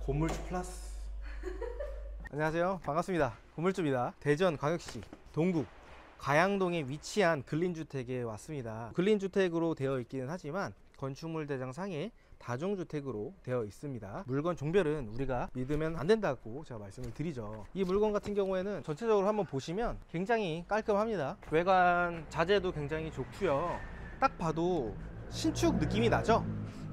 고물주 플러스. 안녕하세요, 반갑습니다. 고물주입니다. 대전광역시 동구 가양동에 위치한 근린주택에 왔습니다. 근린주택으로 되어 있기는 하지만 건축물 대장 상에 다중주택으로 되어 있습니다. 물건 종별은 우리가 믿으면 안 된다고 제가 말씀을 드리죠. 이 물건 같은 경우에는 전체적으로 한번 보시면 굉장히 깔끔합니다. 외관 자재도 굉장히 좋고요. 딱 봐도 신축 느낌이 나죠.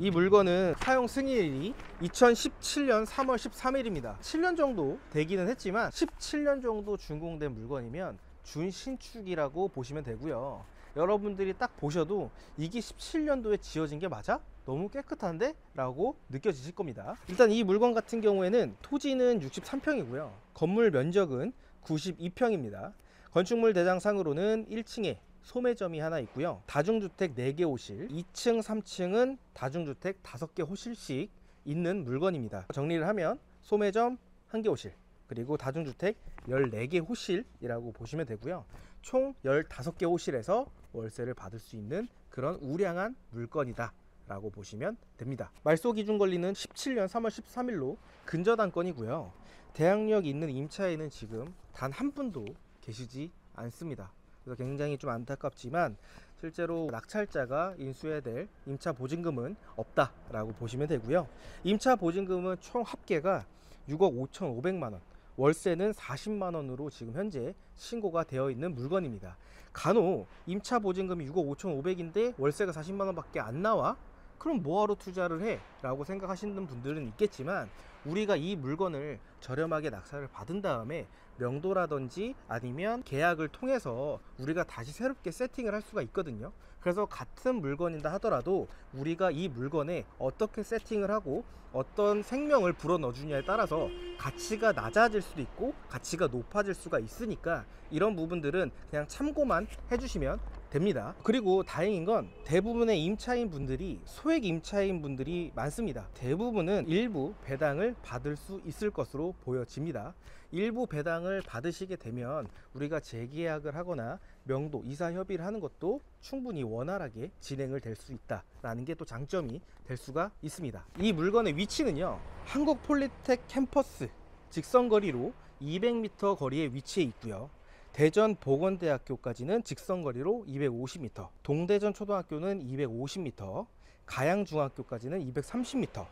이 물건은 사용 승인일이 2017년 3월 13일입니다 7년 정도 되기는 했지만 17년 정도 준공된 물건이면 준신축이라고 보시면 되고요. 여러분들이 딱 보셔도 이게 17년도에 지어진 게 맞아? 너무 깨끗한데? 라고 느껴지실 겁니다. 일단 이 물건 같은 경우에는 토지는 63평이고요 건물 면적은 92평입니다 건축물 대장상으로는 1층에 소매점이 하나 있고요. 다중주택 4개 호실, 2층, 3층은 다중주택 5개 호실씩 있는 물건입니다. 정리를 하면 소매점 1개 호실, 그리고 다중주택 14개 호실이라고 보시면 되고요. 총 15개 호실에서 월세를 받을 수 있는 그런 우량한 물건이다 라고 보시면 됩니다. 말소 기준 권리는 17년 3월 13일로 근저당권이고요. 대항력 있는 임차인은 지금 단 한 분도 계시지 않습니다. 그래서 굉장히 좀 안타깝지만 실제로 낙찰자가 인수해야 될 임차 보증금은 없다라고 보시면 되고요. 임차 보증금은 총 합계가 6억 5,500만 원, 월세는 40만 원으로 지금 현재 신고가 되어 있는 물건입니다. 간혹 임차 보증금이 6억 5,500인데 월세가 40만 원밖에 안 나와? 그럼 뭐하러 투자를 해? 라고 생각하시는 분들은 있겠지만 우리가 이 물건을 저렴하게 낙찰을 받은 다음에 명도라든지 아니면 계약을 통해서 우리가 다시 새롭게 세팅을 할 수가 있거든요. 그래서 같은 물건이다 하더라도 우리가 이 물건에 어떻게 세팅을 하고 어떤 생명을 불어넣어 주냐에 따라서 가치가 낮아질 수도 있고 가치가 높아질 수가 있으니까 이런 부분들은 그냥 참고만 해주시면 됩니다. 그리고 다행인 건 대부분의 임차인 분들이 소액 임차인 분들이 많습니다. 대부분은 일부 배당을 받을 수 있을 것으로 보여집니다. 일부 배당을 받으시게 되면 우리가 재계약을 하거나 명도 이사 협의를 하는 것도 충분히 원활하게 진행을 될 수 있다라는 게 또 장점이 될 수가 있습니다. 이 물건의 위치는요, 한국폴리텍 캠퍼스 직선거리로 200m 거리에 위치해 있고요. 대전보건대학교까지는 직선거리로 250m, 동대전초등학교는 250m, 가양중학교까지는 230m,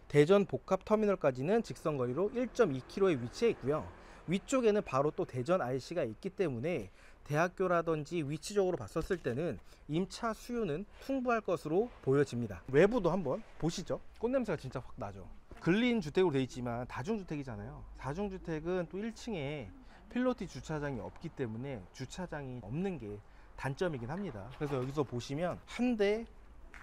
대전복합터미널까지는 직선거리로 1.2km에 위치해 있고요. 위쪽에는 바로 또 대전 IC가 있기 때문에 대학교라든지 위치적으로 봤었을 때는 임차 수요는 풍부할 것으로 보여집니다. 외부도 한번 보시죠. 꽃냄새가 진짜 확 나죠. 근린주택으로 되어 있지만 다중주택이잖아요. 다중주택은 또 1층에 필로티 주차장이 없기 때문에 주차장이 없는 게 단점이긴 합니다. 그래서 여기서 보시면 한 대,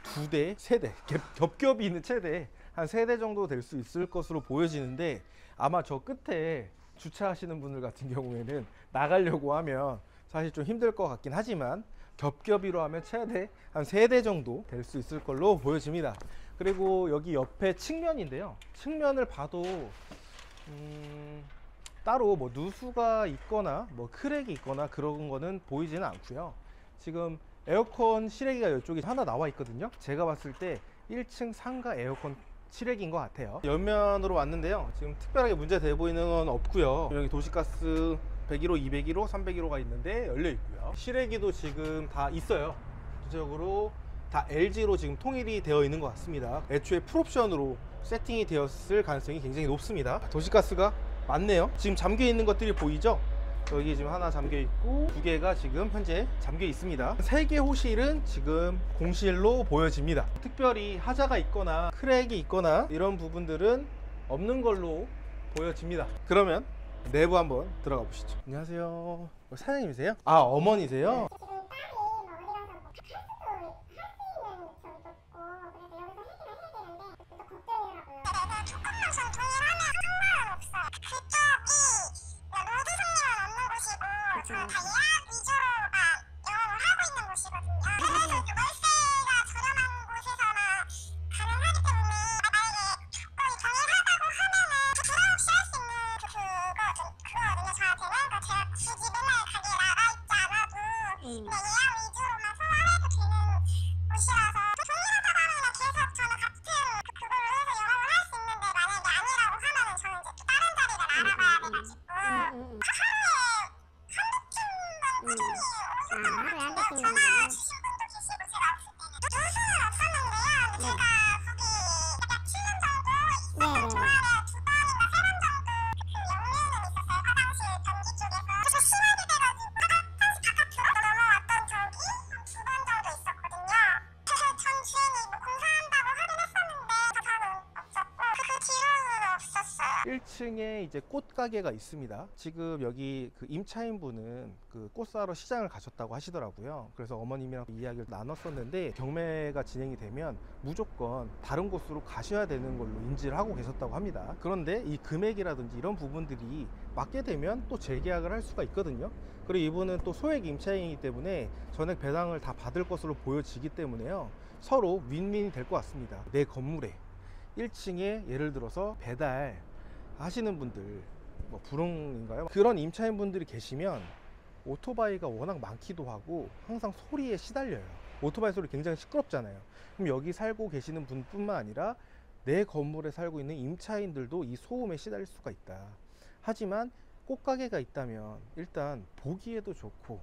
두 대, 세 대 겹겹이 있는 최대 한 3대 정도 될 수 있을 것으로 보여지는데 아마 저 끝에 주차하시는 분들 같은 경우에는 나가려고 하면 사실 좀 힘들 것 같긴 하지만 겹겹이로 하면 최대 한 3대 정도 될 수 있을 걸로 보여집니다. 그리고 여기 옆에 측면인데요, 측면을 봐도 따로 뭐 누수가 있거나 뭐 크랙이 있거나 그런 거는 보이지는 않고요. 지금 에어컨 실외기가 이쪽에 하나 나와 있거든요. 제가 봤을 때 1층 상가 에어컨 실외기인 것 같아요. 옆면으로 왔는데요, 지금 특별하게 문제돼 보이는 건 없고요. 여기 도시가스 101호, 201호, 301호가 있는데 열려 있고요. 실외기도 지금 다 있어요. 전체적으로 다 LG로 지금 통일이 되어 있는 것 같습니다. 애초에 풀옵션으로 세팅이 되었을 가능성이 굉장히 높습니다. 도시가스가 많네요. 지금 잠겨 있는 것들이 보이죠? 여기 지금 하나 잠겨 있고 2개가 지금 현재 잠겨 있습니다. 3개 호실은 지금 공실로 보여집니다. 특별히 하자가 있거나 크랙이 있거나 이런 부분들은 없는 걸로 보여집니다. 그러면 내부 한번 들어가 보시죠. 안녕하세요. 사장님이세요? 아, 어머니세요? 1층에 이제 꽃 가게가 있습니다. 지금 여기 그 임차인분은 그 꽃 사러 시장을 가셨다고 하시더라고요. 그래서 어머님이랑 이야기를 나눴었는데 경매가 진행이 되면 무조건 다른 곳으로 가셔야 되는 걸로 인지를 하고 계셨다고 합니다. 그런데 이 금액이라든지 이런 부분들이 맞게 되면 또 재계약을 할 수가 있거든요. 그리고 이분은 또 소액 임차인이기 때문에 전액 배당을 다 받을 것으로 보여지기 때문에요, 서로 윈윈이 될 것 같습니다. 내 건물에 1층에 예를 들어서 배달 하시는 분들, 뭐 불응인가요? 그런 임차인 분들이 계시면 오토바이가 워낙 많기도 하고 항상 소리에 시달려요. 오토바이 소리 굉장히 시끄럽잖아요. 그럼 여기 살고 계시는 분뿐만 아니라 내 건물에 살고 있는 임차인들도 이 소음에 시달릴 수가 있다. 하지만 꽃가게가 있다면 일단 보기에도 좋고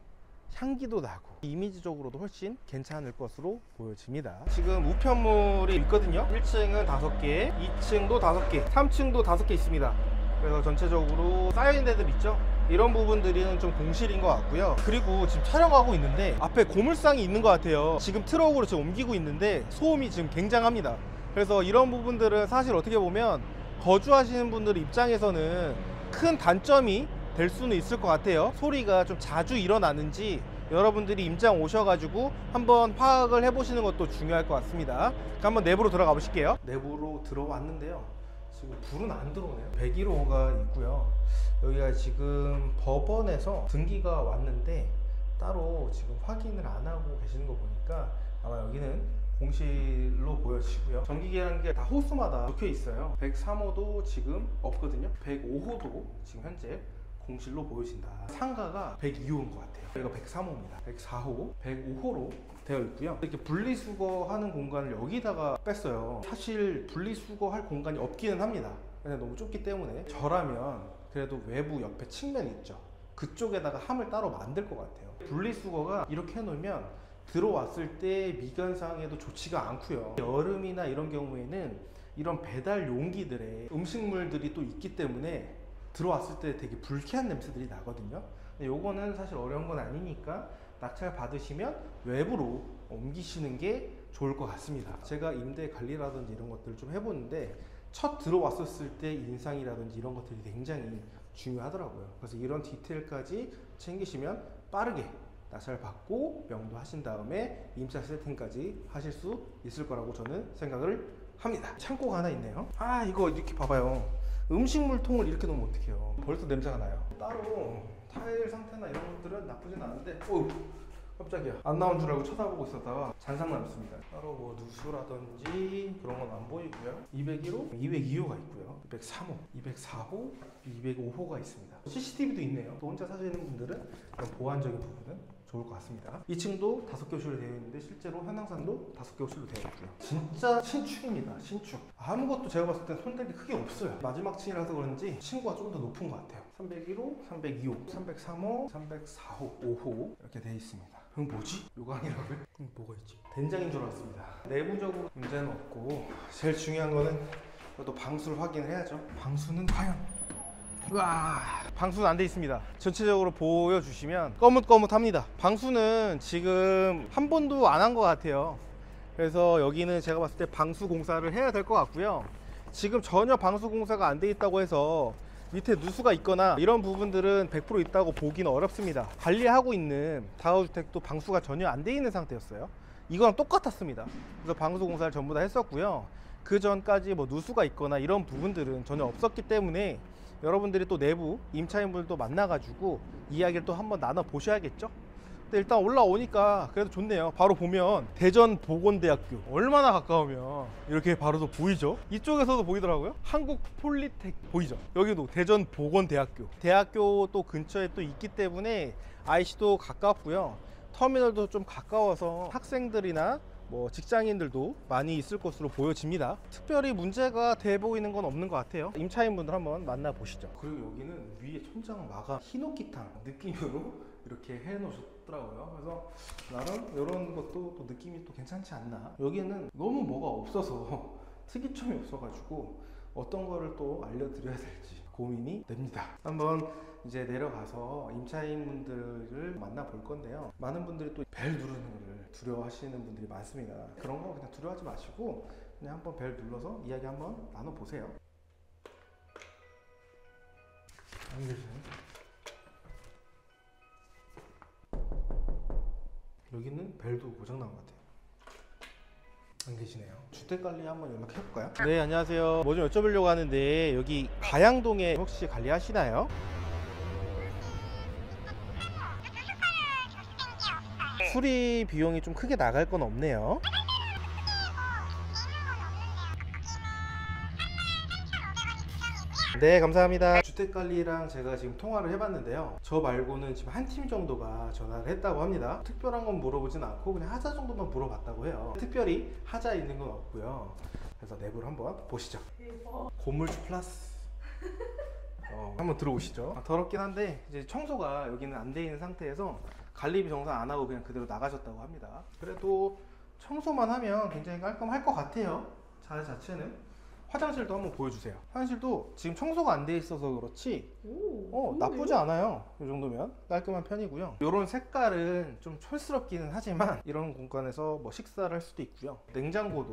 향기도 나고 이미지적으로도 훨씬 괜찮을 것으로 보여집니다. 지금 우편물이 있거든요. 1층은 5개, 2층도 5개, 3층도 5개 있습니다. 그래서 전체적으로 쌓여있는 데들 있죠. 이런 부분들은 좀 공실인 것 같고요. 그리고 지금 촬영하고 있는데 앞에 고물상이 있는 것 같아요. 지금 트럭으로 지금 옮기고 있는데 소음이 지금 굉장합니다. 그래서 이런 부분들은 사실 어떻게 보면 거주하시는 분들 입장에서는 큰 단점이 될 수는 있을 것 같아요. 소리가 좀 자주 일어나는지 여러분들이 임장 오셔가지고 한번 파악을 해보시는 것도 중요할 것 같습니다. 한번 내부로 들어가 보실게요. 내부로 들어왔는데요, 지금 불은 안 들어오네요. 101호가 있고요. 여기가 지금 법원에서 등기가 왔는데 따로 지금 확인을 안 하고 계시는 거 보니까 아마 여기는 공실로 보여지고요. 전기 계량기가 다 호수마다 적혀 있어요. 103호도 지금 없거든요. 105호도 지금 현재 공실로 보여진다. 상가가 102호인 것 같아요. 여기가 103호입니다. 104호, 105호로 되어 있고요. 이렇게 분리수거하는 공간을 여기다가 뺐어요. 사실 분리수거할 공간이 없기는 합니다. 근데 너무 좁기 때문에 저라면 그래도 외부 옆에 측면 있죠, 그쪽에다가 함을 따로 만들 것 같아요. 분리수거가 이렇게 해놓으면 들어왔을 때 미관상에도 좋지가 않고요. 여름이나 이런 경우에는 이런 배달 용기들에 음식물들이 또 있기 때문에 들어왔을 때 되게 불쾌한 냄새들이 나거든요. 근데 요거는 사실 어려운 건 아니니까 낙찰 받으시면 외부로 옮기시는 게 좋을 것 같습니다. 제가 임대 관리라든지 이런 것들을 좀 해보는데 첫 들어왔었을 때 인상이라든지 이런 것들이 굉장히 중요하더라고요. 그래서 이런 디테일까지 챙기시면 빠르게 낙찰 받고 명도하신 다음에 임차 세팅까지 하실 수 있을 거라고 저는 생각을 합니다. 창고가 하나 있네요. 아, 이거 이렇게 봐봐요. 음식물 통을 이렇게 놓으면 어떡해요. 벌써 냄새가 나요. 따로 타일 상태나 이런 것들은 나쁘진 않은데, 어우 깜짝이야, 안 나온 줄 알고 쳐다보고 있었다가 잔상 남습니다. 따로 뭐 누수라든지 그런 건 안 보이고요. 201호, 202호가 있고요. 203호, 204호, 205호가 있습니다. CCTV도 있네요. 또 혼자 사시는 분들은 이런 보안적인 부분은 좋을 것 같습니다. 2층도 5교실로 되어 있는데 실제로 현황산도 5교실로 되어 있고요. 진짜 신축입니다. 신축. 아무것도 제가 봤을 때 손댈 게 크게 없어요. 마지막 층이라서 그런지 층고가 좀 더 높은 것 같아요. 301호, 302호, 303호, 304호, 5호 이렇게 되어 있습니다. 그럼 뭐지? 요거 아니라고요? 그럼 뭐가 있지? 된장인 줄 알았습니다. 내부적으로 문제는 없고 제일 중요한 거는 또 방수를 확인을 해야죠. 방수는 과연? 와, 방수는 안 돼 있습니다. 전체적으로 보여주시면 거뭇거뭇합니다. 방수는 지금 한 번도 안 한 것 같아요. 그래서 여기는 제가 봤을 때 방수 공사를 해야 될 것 같고요. 지금 전혀 방수 공사가 안 돼 있다고 해서 밑에 누수가 있거나 이런 부분들은 100% 있다고 보기는 어렵습니다. 관리하고 있는 다가구주택도 방수가 전혀 안 돼 있는 상태였어요. 이거랑 똑같았습니다. 그래서 방수 공사를 전부 다 했었고요. 그 전까지 뭐 누수가 있거나 이런 부분들은 전혀 없었기 때문에 여러분들이 또 내부 임차인분들도 만나가지고 이야기를 또 한번 나눠 보셔야겠죠. 근데 일단 올라오니까 그래도 좋네요. 바로 보면 대전보건대학교, 얼마나 가까우면 이렇게 바로 또 보이죠. 이쪽에서도 보이더라고요. 한국폴리텍 보이죠. 여기도 대전보건대학교, 대학교 또 근처에 또 있기 때문에 IC도 가깝고요. 터미널도 좀 가까워서 학생들이나 뭐 직장인들도 많이 있을 것으로 보여집니다. 특별히 문제가 돼 보이는 건 없는 것 같아요. 임차인분들 한번 만나보시죠. 그리고 여기는 위에 천장 마감 흰옥기탕 느낌으로 이렇게 해 놓으셨더라고요. 그래서 나름 이런 것도 또 느낌이 또 괜찮지 않나. 여기는 너무 뭐가 없어서 특이점이 없어가지고 어떤 거를 또 알려드려야 될지 고민이 됩니다. 한번 이제 내려가서 임차인분들을 만나볼 건데요. 많은 분들이 또 벨 누르는 거를 두려워하시는 분들이 많습니다. 그런 거 그냥 두려워하지 마시고 그냥 한번 벨 눌러서 이야기 한번 나눠보세요. 안 계시네. 여기는 벨도 고장난 것 같아요. 안 계시네요. 주택관리 한번 연락해볼까요? 네, 안녕하세요. 뭐 좀 여쭤보려고 하는데 여기 가양동에 혹시 관리하시나요? 수리 비용이 좀 크게 나갈 건 없네요. 네, 감사합니다. 주택관리랑 제가 지금 통화를 해봤는데요, 저 말고는 지금 한 팀 정도가 전화를 했다고 합니다. 특별한 건 물어보진 않고 그냥 하자 정도만 물어봤다고 해요. 특별히 하자 있는 건 없고요. 그래서 내부를 한번 보시죠. 고물주 플러스 한번 들어오시죠. 더럽긴 한데 이제 청소가 여기는 안 돼 있는 상태에서 관리비 정산 안 하고 그냥 그대로 나가셨다고 합니다. 그래도 청소만 하면 굉장히 깔끔할 것 같아요. 자 자체는. 화장실도 한번 보여주세요. 화장실도 지금 청소가 안 돼 있어서 그렇지 나쁘지 않아요. 이 정도면 깔끔한 편이고요. 이런 색깔은 좀 촌스럽기는 하지만 이런 공간에서 뭐 식사를 할 수도 있고요. 냉장고도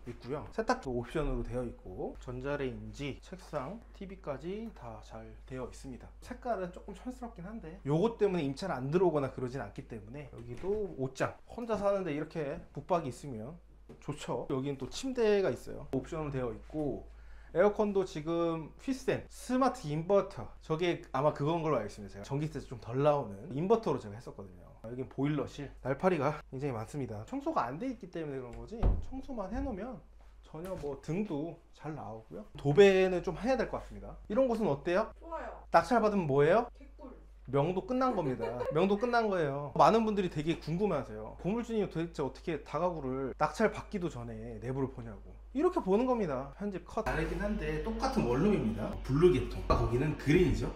있고요. 세탁도 옵션으로 되어 있고 전자레인지, 책상, TV까지 다 잘 되어 있습니다. 색깔은 조금 촌스럽긴 한데 요것 때문에 임차를 안 들어오거나 그러진 않기 때문에. 여기도 옷장. 혼자 사는데 이렇게 붙박이 있으면 좋죠. 여기는 또 침대가 있어요. 옵션으로 되어 있고 에어컨도 지금 휘센 스마트 인버터, 저게 아마 그건 걸로 알겠습니다. 제가 전기세 좀 덜 나오는 인버터로 제가 했었거든요. 여긴 보일러실. 날파리가 굉장히 많습니다. 청소가 안 돼 있기 때문에 그런 거지 청소만 해놓으면 전혀 뭐 등도 잘 나오고요. 도배는 좀 해야 될 것 같습니다. 이런 곳은 어때요? 좋아요. 낙찰 받으면 뭐예요? 개꿀. 명도 끝난 겁니다. 명도 끝난 거예요. 많은 분들이 되게 궁금해하세요. 고물주님이 도대체 어떻게 다가구를 낙찰 받기도 전에 내부를 보냐고. 이렇게 보는 겁니다. 현재 컷 다르긴 한데 똑같은 원룸입니다. 블루 계통, 거기는 그린이죠.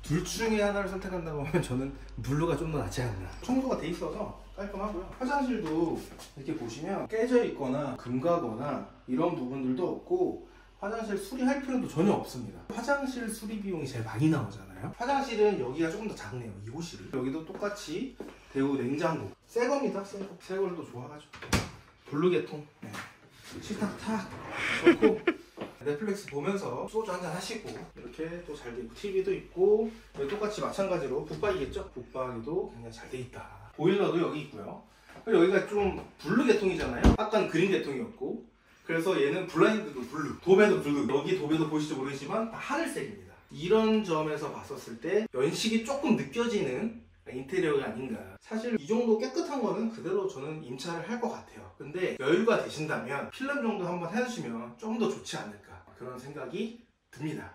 둘 중에 하나를 선택한다고 하면 저는 블루가 좀 더 낫지 않나. 청소가 돼 있어서 깔끔하고요. 화장실도 이렇게 보시면 깨져 있거나 금가거나 이런 부분들도 없고 화장실 수리할 필요도 전혀 없습니다. 화장실 수리 비용이 제일 많이 나오잖아요. 화장실은 여기가 조금 더 작네요. 이 호실이. 여기도 똑같이 대우 냉장고 새 겁니다. 새 걸도 좋아가지고 블루 계통. 네. 식탁 탁 좋고 넷플릭스 보면서 소주 한잔 하시고 이렇게 또 잘 돼 있고 TV도 있고 여기 똑같이 마찬가지로 붙박이겠죠? 붙박이도 굉장히 잘 돼 있다. 보일러도 여기 있고요. 그리고 여기가 좀 블루 계통이잖아요. 아까는 그린 계통이었고 그래서 얘는 블라인드도 블루, 도배도 블루. 여기 도배도 보실지 모르겠지만 다 하늘색입니다. 이런 점에서 봤었을 때 연식이 조금 느껴지는 인테리어가 아닌가. 사실 이 정도 깨끗한 거는 그대로 저는 임차를 할 것 같아요. 근데 여유가 되신다면 필름 정도 한번 해주시면 좀 더 좋지 않을까 그런 생각이 듭니다.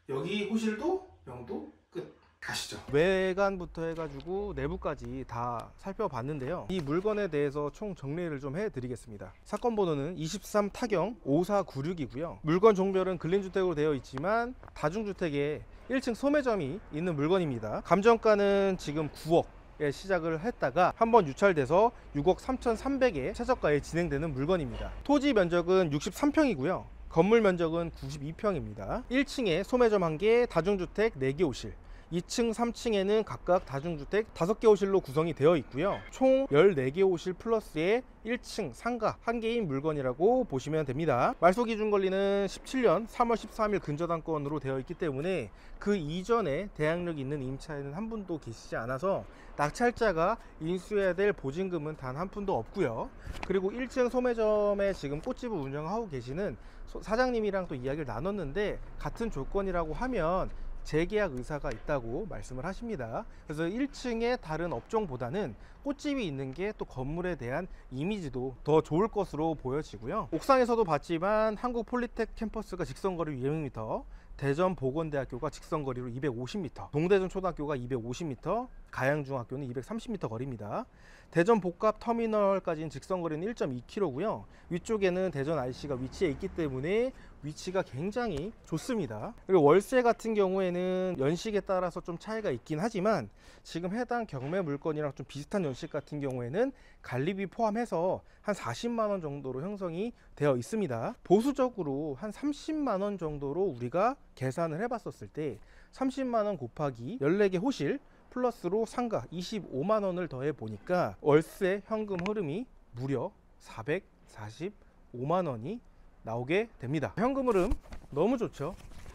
여기 호실도 명도 끝. 가시죠. 외관부터 해가지고 내부까지 다 살펴봤는데요. 이 물건에 대해서 총 정리를 좀 해드리겠습니다. 사건 번호는 23 타경 5496이고요. 물건 종별은 근린주택으로 되어 있지만 다중주택에 1층 소매점이 있는 물건입니다. 감정가는 지금 9억에 시작을 했다가 한번 유찰돼서 6억 3,300에 최저가에 진행되는 물건입니다. 토지 면적은 63평이고요. 건물 면적은 92평입니다. 1층에 소매점 1개, 다중주택 4개 호실, 2층, 3층에는 각각 다중주택 5개 호실로 구성이 되어 있고요. 총 14개 호실 플러스에 1층 상가 1개인 물건이라고 보시면 됩니다. 말소 기준 권리는 17년 3월 13일 근저당권으로 되어 있기 때문에 그 이전에 대항력 있는 임차인은 한 분도 계시지 않아서 낙찰자가 인수해야 될 보증금은 단 한 푼도 없고요. 그리고 1층 소매점에 지금 꽃집을 운영하고 계시는 사장님이랑 또 이야기를 나눴는데 같은 조건이라고 하면 재계약 의사가 있다고 말씀을 하십니다. 그래서 1층의 다른 업종보다는 꽃집이 있는 게 또 건물에 대한 이미지도 더 좋을 것으로 보여지고요. 옥상에서도 봤지만 한국폴리텍 캠퍼스가 직선거리 200m, 대전보건대학교가 직선거리로 250m, 동대전 초등학교가 250m, 가양중학교는 230m 거리입니다. 대전 복합터미널까지는 직선거리는 1.2km고요. 위쪽에는 대전 IC가 위치해 있기 때문에 위치가 굉장히 좋습니다. 그리고 월세 같은 경우에는 연식에 따라서 좀 차이가 있긴 하지만 지금 해당 경매 물건이랑 좀 비슷한 연식 같은 경우에는 관리비 포함해서 한 40만원 정도로 형성이 되어 있습니다. 보수적으로 한 30만원 정도로 우리가 계산을 해봤었을 때 30만원 곱하기 14개 호실 플러스로 상가 25만원을 더해 보니까 월세 현금 흐름이 무려 445만원이 나오게 됩니다. 현금 흐름 너무 좋죠.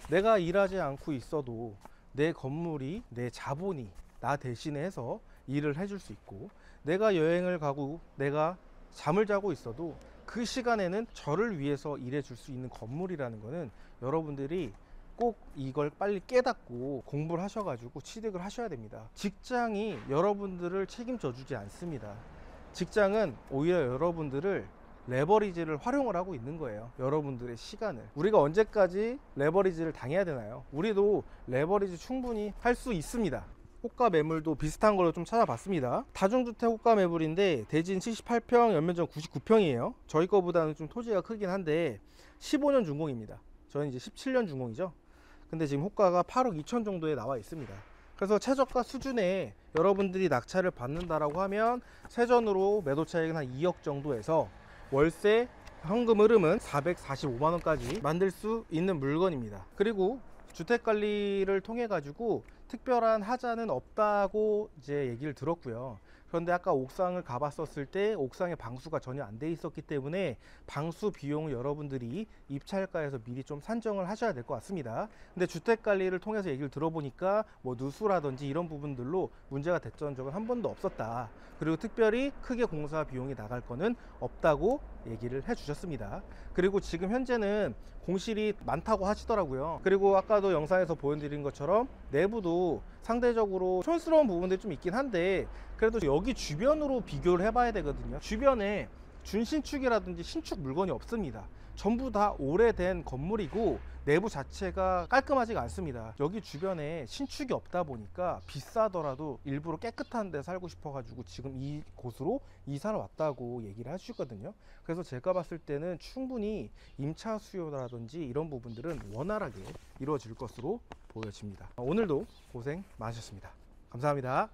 내가 일하지 않고 있어도 내 건물이, 내 자본이 나 대신에 해서 일을 해줄 수 있고, 내가 여행을 가고 내가 잠을 자고 있어도 그 시간에는 저를 위해서 일해줄 수 있는 건물이라는 거는 여러분들이 꼭 이걸 빨리 깨닫고 공부를 하셔가지고 취득을 하셔야 됩니다. 직장이 여러분들을 책임져 주지 않습니다. 직장은 오히려 여러분들을 레버리지를 활용을 하고 있는 거예요. 여러분들의 시간을. 우리가 언제까지 레버리지를 당해야 되나요? 우리도 레버리지 충분히 할 수 있습니다. 호가 매물도 비슷한 걸로 좀 찾아봤습니다. 다중주택 호가 매물인데 대진 78평, 연면적 99평이에요. 저희 거보다는 좀 토지가 크긴 한데 15년 준공입니다. 저는 이제 17년 준공이죠. 근데 지금 호가가 8억 2천 정도에 나와 있습니다. 그래서 최저가 수준에 여러분들이 낙찰을 받는다라고 하면 세전으로 매도 차익은 한 2억 정도에서 월세 현금 흐름은 445만 원까지 만들 수 있는 물건입니다. 그리고 주택 관리를 통해 가지고 특별한 하자는 없다고 이제 얘기를 들었고요. 그런데 아까 옥상을 가봤었을 때 옥상에 방수가 전혀 안 돼 있었기 때문에 방수 비용을 여러분들이 입찰가에서 미리 좀 산정을 하셔야 될 것 같습니다. 근데 주택 관리를 통해서 얘기를 들어보니까 뭐 누수라든지 이런 부분들로 문제가 됐던 적은 한 번도 없었다. 그리고 특별히 크게 공사 비용이 나갈 거는 없다고 얘기를 해 주셨습니다. 그리고 지금 현재는 공실이 많다고 하시더라고요. 그리고 아까도 영상에서 보여드린 것처럼 내부도 상대적으로 촌스러운 부분들이 좀 있긴 한데 그래도 여기 주변으로 비교를 해봐야 되거든요. 주변에 준신축이라든지 신축 물건이 없습니다. 전부 다 오래된 건물이고 내부 자체가 깔끔하지가 않습니다. 여기 주변에 신축이 없다 보니까 비싸더라도 일부러 깨끗한 데 살고 싶어 가지고 지금 이곳으로 이사를 왔다고 얘기를 하시거든요. 그래서 제가 봤을 때는 충분히 임차 수요라든지 이런 부분들은 원활하게 이루어질 것으로 보여집니다. 오늘도 고생 많으셨습니다. 감사합니다.